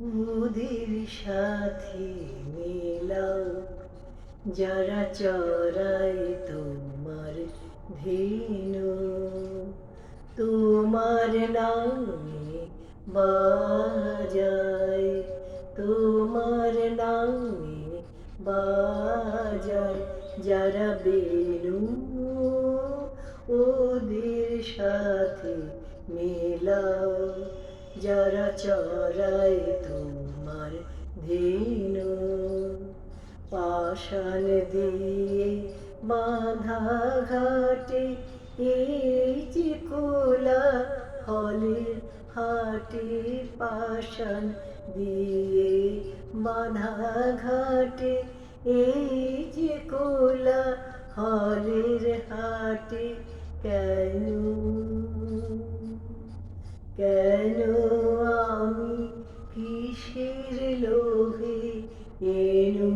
ওদের সাথে মেলাও যারা চড়ায় তোমার ধেনু, তোমার নামে বাজায়, তোমার নামে বাজায় যারা বেনু, ওদের সাথে মেলাও যারা চড়ায় তোমার ধেনু। পাষাণ দিয়ে বাঁধা ঘাটে এই যে কোলা হলের হাটে, পাষাণ দিয়ে বাঁধা ঘাটে এই যে কোলা হলের হাটে, কেন কেন আমি কিসের লোভে এনু,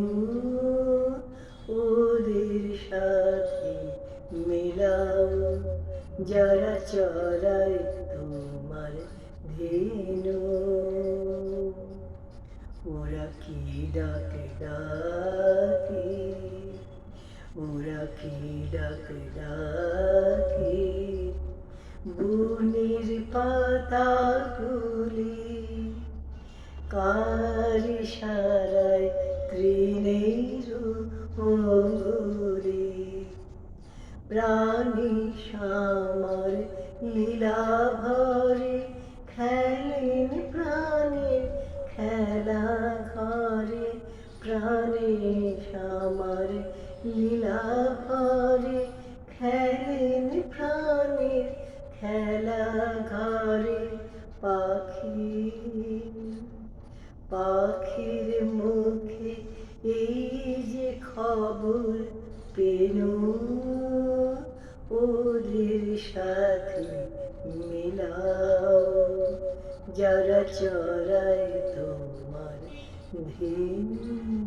ওদের সাথে মেলাও যারা চড়ায় তোমার ধেনু। ওরা কি ডাক ডাকে, ওরা কি ডাক ডাকে বনের পাতাগুলি, কার ইশারায় তৃণের অঙ্গুলি, প্রাণী সামার লীলা ভরে খেলেন প্রাণের খেলা ঘরে, প্রাণী সামার লীলা ভরে খেলেন প্রাণের খেলা ঘরে। পাখির মুখে এই যে খবর পেনু, ওদের সাথে মিলাও যারা চড়ায় তোমার ধেনু।